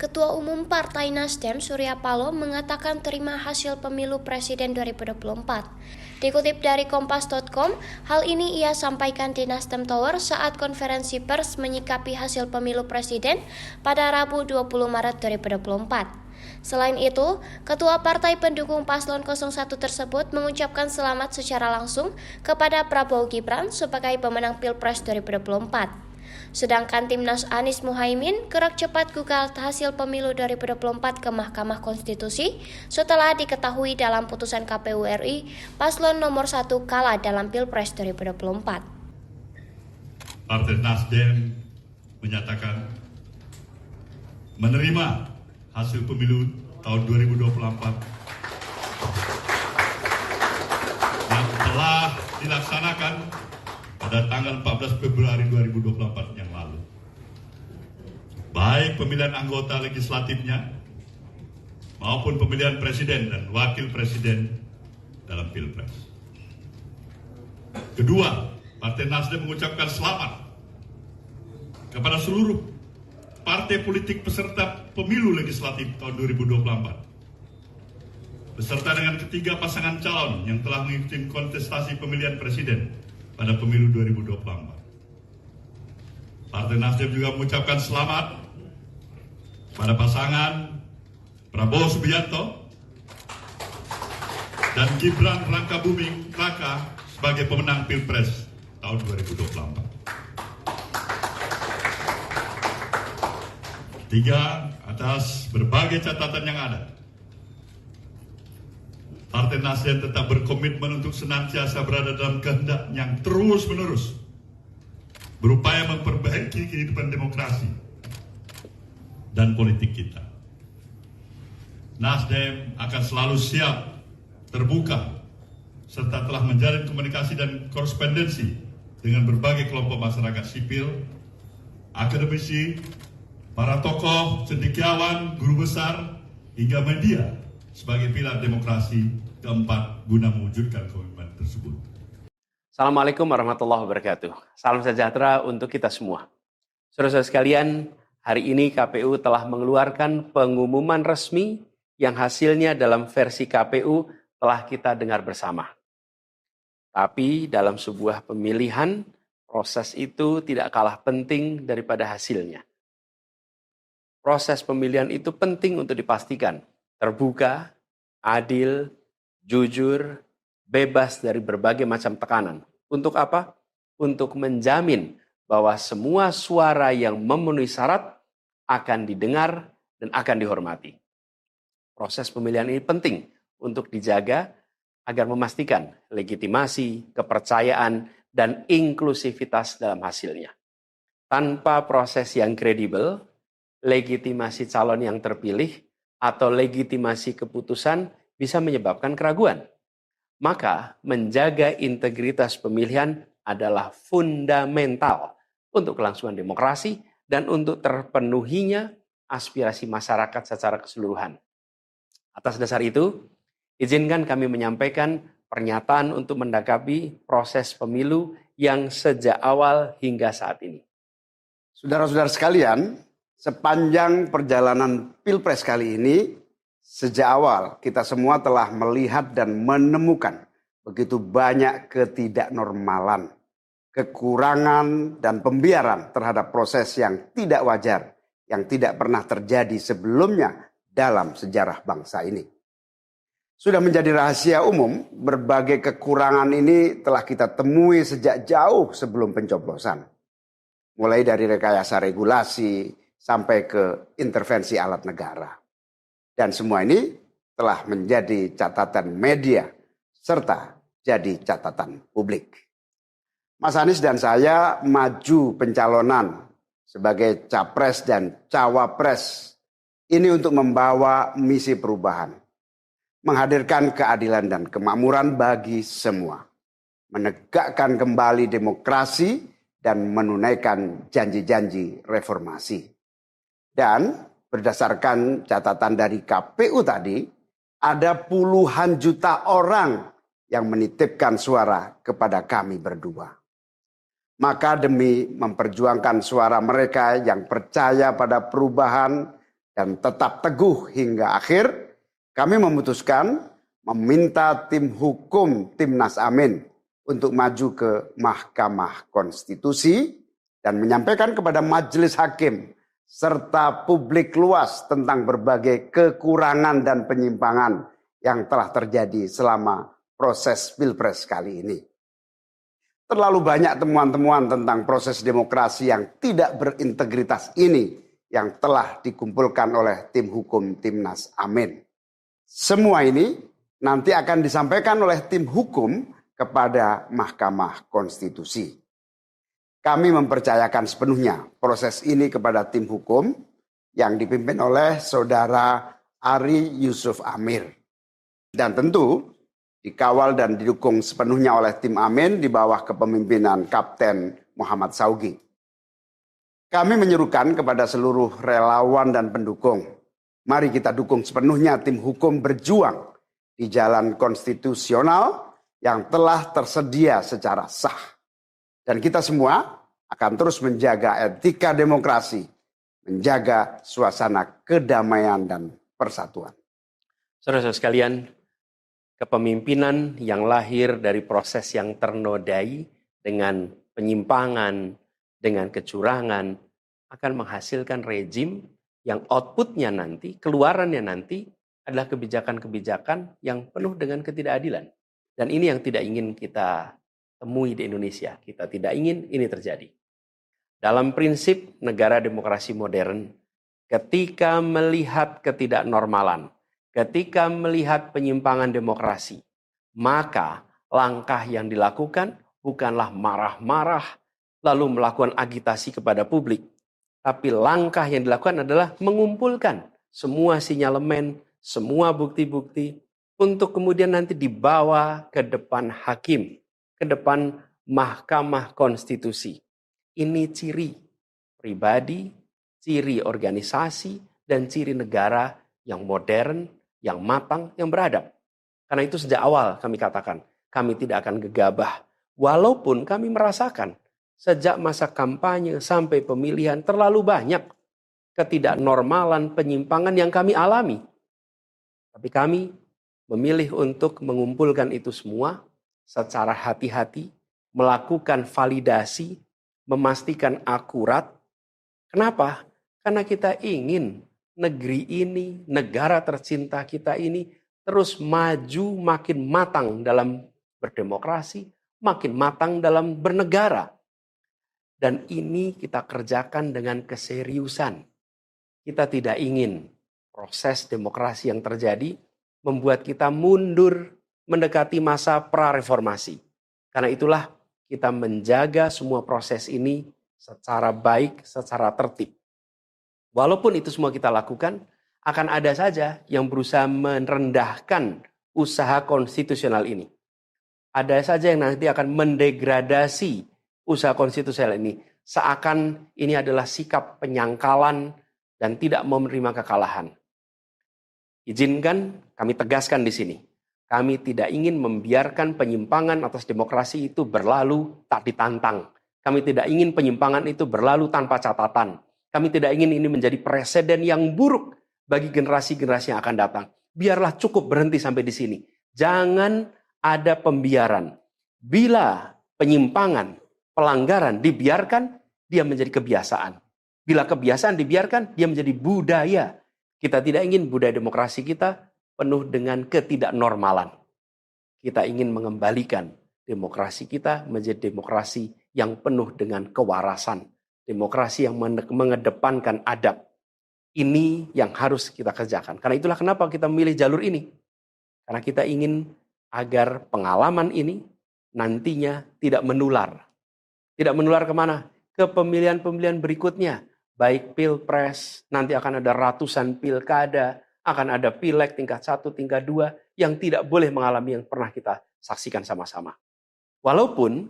Ketua Umum Partai Nasdem Surya Paloh mengatakan terima hasil pemilu Presiden 2024. Dikutip dari Kompas.com, hal ini ia sampaikan di Nasdem Tower saat konferensi pers menyikapi hasil pemilu Presiden pada Rabu 20 Maret 2024. Selain itu, Ketua Partai Pendukung Paslon 01 tersebut mengucapkan selamat secara langsung kepada Prabowo Gibran sebagai pemenang Pilpres 2024. Sedangkan Timnas Anies Muhaimin gerak cepat gugat hasil pemilu 2024 ke Mahkamah Konstitusi setelah diketahui dalam putusan KPU RI paslon nomor 1 kalah dalam Pilpres 2024. Partai Nasdem menyatakan menerima hasil pemilu tahun 2024 yang telah dilaksanakan pada tanggal 14 Februari 2024 yang lalu. Baik pemilihan anggota legislatifnya maupun pemilihan presiden dan wakil presiden dalam Pilpres. Kedua, Partai Nasdem mengucapkan selamat kepada seluruh partai politik peserta pemilu legislatif tahun 2024. Beserta dengan ketiga pasangan calon yang telah mengikuti kontestasi pemilihan presiden pada pemilu 2024. Partai Nasdem juga mengucapkan selamat pada pasangan Prabowo Subianto dan Gibran Rakabuming Raka sebagai pemenang Pilpres tahun 2024. Tiga, atas berbagai catatan yang ada, Partai Nasdem tetap berkomitmen untuk senantiasa berada dalam kehendak yang terus-menerus berupaya memperbaiki kehidupan demokrasi dan politik kita. Nasdem akan selalu siap, terbuka, serta telah menjalin komunikasi dan korespondensi dengan berbagai kelompok masyarakat sipil, akademisi, para tokoh, cendekiawan, guru besar, hingga media sebagai pilar demokrasi keempat guna mewujudkan komitmen tersebut. Assalamualaikum warahmatullahi wabarakatuh. Salam sejahtera untuk kita semua. Saudara-saudara sekalian, hari ini KPU telah mengeluarkan pengumuman resmi yang hasilnya dalam versi KPU telah kita dengar bersama. Tapi dalam sebuah pemilihan, proses itu tidak kalah penting daripada hasilnya. Proses pemilihan itu penting untuk dipastikan terbuka, adil, jujur, bebas dari berbagai macam tekanan. Untuk apa? Untuk menjamin bahwa semua suara yang memenuhi syarat akan didengar dan akan dihormati. Proses pemilihan ini penting untuk dijaga agar memastikan legitimasi, kepercayaan, dan inklusivitas dalam hasilnya. Tanpa proses yang kredibel, legitimasi calon yang terpilih atau legitimasi keputusan bisa menyebabkan keraguan. Maka menjaga integritas pemilihan adalah fundamental untuk kelangsungan demokrasi dan untuk terpenuhinya aspirasi masyarakat secara keseluruhan. Atas dasar itu, izinkan kami menyampaikan pernyataan untuk mendakapi proses pemilu yang sejak awal hingga saat ini. Saudara-saudara sekalian, sepanjang perjalanan Pilpres kali ini, sejak awal kita semua telah melihat dan menemukan begitu banyak ketidaknormalan, kekurangan, dan pembiaran terhadap proses yang tidak wajar, yang tidak pernah terjadi sebelumnya dalam sejarah bangsa ini. Sudah menjadi rahasia umum, berbagai kekurangan ini telah kita temui sejak jauh sebelum pencoblosan. Mulai dari rekayasa regulasi, sampai ke intervensi alat negara. Dan semua ini telah menjadi catatan media serta jadi catatan publik. Mas Anies dan saya maju pencalonan sebagai capres dan cawapres ini untuk membawa misi perubahan. Menghadirkan keadilan dan kemakmuran bagi semua. Menegakkan kembali demokrasi dan menunaikan janji-janji reformasi. Dan berdasarkan catatan dari KPU tadi, ada puluhan juta orang yang menitipkan suara kepada kami berdua. Maka demi memperjuangkan suara mereka yang percaya pada perubahan, dan tetap teguh hingga akhir, kami memutuskan meminta tim hukum Timnas Amin untuk maju ke Mahkamah Konstitusi dan menyampaikan kepada majelis hakim serta publik luas tentang berbagai kekurangan dan penyimpangan yang telah terjadi selama proses Pilpres kali ini. Terlalu banyak temuan-temuan tentang proses demokrasi yang tidak berintegritas ini yang telah dikumpulkan oleh tim hukum Timnas Amin. Semua ini nanti akan disampaikan oleh tim hukum kepada Mahkamah Konstitusi. Kami mempercayakan sepenuhnya proses ini kepada tim hukum yang dipimpin oleh Saudara Ari Yusuf Amir. Dan tentu dikawal dan didukung sepenuhnya oleh tim Amin di bawah kepemimpinan Kapten Muhammad Saugi. Kami menyerukan kepada seluruh relawan dan pendukung, mari kita dukung sepenuhnya tim hukum berjuang di jalan konstitusional yang telah tersedia secara sah. Dan kita semua akan terus menjaga etika demokrasi, menjaga suasana kedamaian dan persatuan. Saudara-saudara sekalian, kepemimpinan yang lahir dari proses yang ternodai dengan penyimpangan, dengan kecurangan, akan menghasilkan rejim yang outputnya nanti, keluarannya nanti adalah kebijakan-kebijakan yang penuh dengan ketidakadilan. Dan ini yang tidak ingin kita temui di Indonesia. Kita tidak ingin ini terjadi. Dalam prinsip negara demokrasi modern, ketika melihat ketidaknormalan, ketika melihat penyimpangan demokrasi, maka langkah yang dilakukan bukanlah marah-marah, lalu melakukan agitasi kepada publik. Tapi langkah yang dilakukan adalah mengumpulkan semua sinyalemen, semua bukti-bukti, untuk kemudian nanti dibawa ke depan hakim, ke depan Mahkamah Konstitusi. Ini ciri pribadi, ciri organisasi, dan ciri negara yang modern, yang matang, yang beradab. Karena itu sejak awal kami katakan, kami tidak akan gegabah. Walaupun kami merasakan sejak masa kampanye sampai pemilihan terlalu banyak ketidaknormalan, penyimpangan yang kami alami. Tapi kami memilih untuk mengumpulkan itu semua secara hati-hati, melakukan validasi, memastikan akurat. Kenapa? Karena kita ingin negeri ini, negara tercinta kita ini terus maju makin matang dalam berdemokrasi, makin matang dalam bernegara. Dan ini kita kerjakan dengan keseriusan. Kita tidak ingin proses demokrasi yang terjadi membuat kita mundur mendekati masa prareformasi. Karena itulah kita menjaga semua proses ini secara baik, secara tertib. Walaupun itu semua kita lakukan, akan ada saja yang berusaha merendahkan usaha konstitusional ini. Ada saja yang nanti akan mendegradasi usaha konstitusional ini. Seakan ini adalah sikap penyangkalan dan tidak mau menerima kekalahan. Izinkan kami tegaskan di sini. Kami tidak ingin membiarkan penyimpangan atas demokrasi itu berlalu tak ditantang. Kami tidak ingin penyimpangan itu berlalu tanpa catatan. Kami tidak ingin ini menjadi presiden yang buruk bagi generasi-generasi yang akan datang. Biarlah cukup berhenti sampai di sini. Jangan ada pembiaran. Bila penyimpangan, pelanggaran dibiarkan, dia menjadi kebiasaan. Bila kebiasaan dibiarkan, dia menjadi budaya. Kita tidak ingin budaya demokrasi kita penuh dengan ketidaknormalan. Kita ingin mengembalikan demokrasi kita menjadi demokrasi yang penuh dengan kewarasan. Demokrasi yang mengedepankan adab. Ini yang harus kita kerjakan. Karena itulah kenapa kita memilih jalur ini. Karena kita ingin agar pengalaman ini nantinya tidak menular. Tidak menular kemana? Ke pemilihan-pemilihan berikutnya. Baik pilpres, nanti akan ada ratusan pilkada, akan ada pileg tingkat 1, tingkat 2, yang tidak boleh mengalami yang pernah kita saksikan sama-sama. Walaupun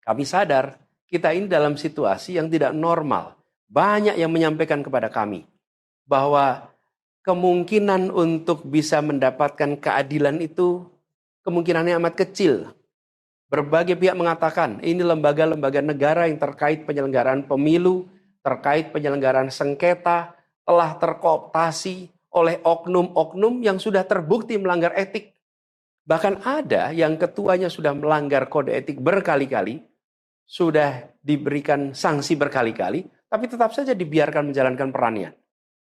kami sadar, kita ini dalam situasi yang tidak normal. Banyak yang menyampaikan kepada kami, bahwa kemungkinan untuk bisa mendapatkan keadilan itu, kemungkinannya amat kecil. Berbagai pihak mengatakan ini lembaga-lembaga negara yang terkait penyelenggaraan pemilu, terkait penyelenggaraan sengketa, telah terkooptasi oleh oknum-oknum yang sudah terbukti melanggar etik. Bahkan ada yang ketuanya sudah melanggar kode etik berkali-kali, sudah diberikan sanksi berkali-kali, tapi tetap saja dibiarkan menjalankan perannya.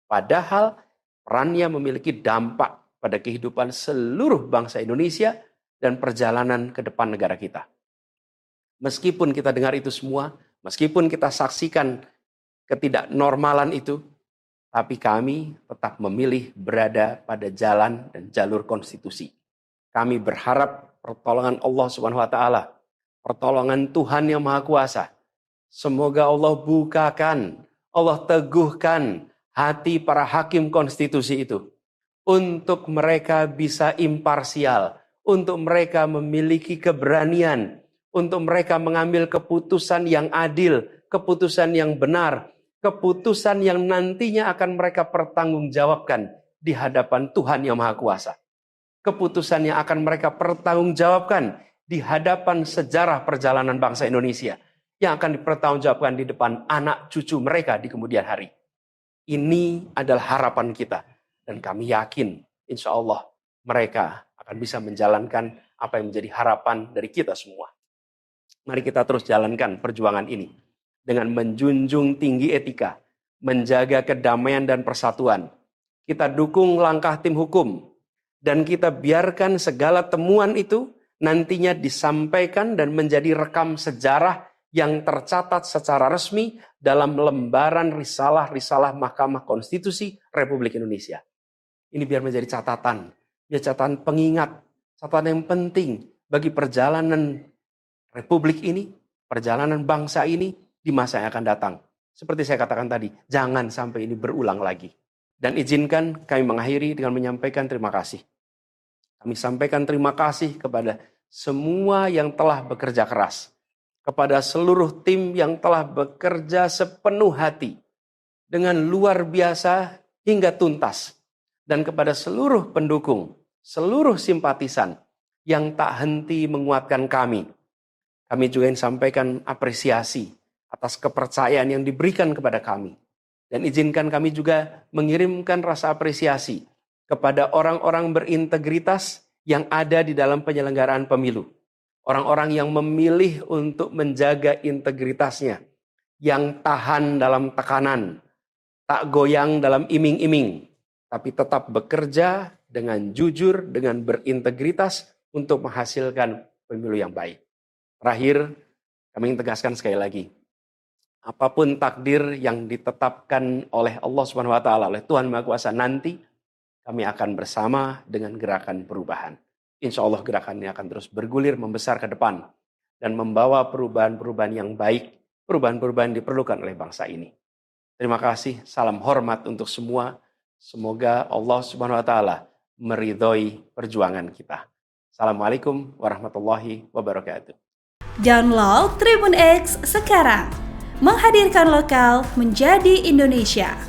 Padahal perannya memiliki dampak pada kehidupan seluruh bangsa Indonesia dan perjalanan ke depan negara kita. Meskipun kita dengar itu semua, meskipun kita saksikan ketidaknormalan itu, tapi kami tetap memilih berada pada jalan dan jalur konstitusi. Kami berharap pertolongan Allah Subhanahu wa taala, pertolongan Tuhan Yang Maha Kuasa. Semoga Allah bukakan, Allah teguhkan hati para hakim konstitusi itu untuk mereka bisa imparsial, untuk mereka memiliki keberanian, untuk mereka mengambil keputusan yang adil, keputusan yang benar, keputusan yang nantinya akan mereka pertanggungjawabkan di hadapan Tuhan Yang Maha Kuasa. Keputusan yang akan mereka pertanggungjawabkan di hadapan sejarah perjalanan bangsa Indonesia, yang akan dipertanggungjawabkan di depan anak cucu mereka di kemudian hari. Ini adalah harapan kita, dan kami yakin insya Allah mereka akan bisa menjalankan apa yang menjadi harapan dari kita semua. Mari kita terus jalankan perjuangan ini dengan menjunjung tinggi etika, menjaga kedamaian dan persatuan. Kita dukung langkah tim hukum, dan kita biarkan segala temuan itu nantinya disampaikan dan menjadi rekam sejarah yang tercatat secara resmi dalam lembaran risalah-risalah Mahkamah Konstitusi Republik Indonesia. Ini biar menjadi catatan, biar catatan pengingat, catatan yang penting bagi perjalanan Republik ini, perjalanan bangsa ini di masa yang akan datang. Seperti saya katakan tadi, jangan sampai ini berulang lagi. Dan izinkan kami mengakhiri dengan menyampaikan terima kasih. Kami sampaikan terima kasih kepada semua yang telah bekerja keras, kepada seluruh tim yang telah bekerja sepenuh hati, dengan luar biasa hingga tuntas, dan kepada seluruh pendukung, seluruh simpatisan yang tak henti menguatkan kami. Kami juga ingin sampaikan apresiasi atas kepercayaan yang diberikan kepada kami. Dan izinkan kami juga mengirimkan rasa apresiasi kepada orang-orang berintegritas yang ada di dalam penyelenggaraan pemilu. Orang-orang yang memilih untuk menjaga integritasnya, yang tahan dalam tekanan, tak goyang dalam iming-iming, tapi tetap bekerja dengan jujur, dengan berintegritas untuk menghasilkan pemilu yang baik. Terakhir, kami ingin tegaskan sekali lagi, apapun takdir yang ditetapkan oleh Allah Subhanahu wa taala, oleh Tuhan Maha Kuasa nanti, kami akan bersama dengan gerakan perubahan. Insya Allah gerakan ini akan terus bergulir, membesar ke depan, dan membawa perubahan-perubahan yang baik, perubahan-perubahan yang diperlukan oleh bangsa ini. Terima kasih, salam hormat untuk semua. Semoga Allah Subhanahu wa taala meridhoi perjuangan kita. Assalamualaikum warahmatullahi wabarakatuh. Download Tribun X sekarang, menghadirkan lokal menjadi Indonesia.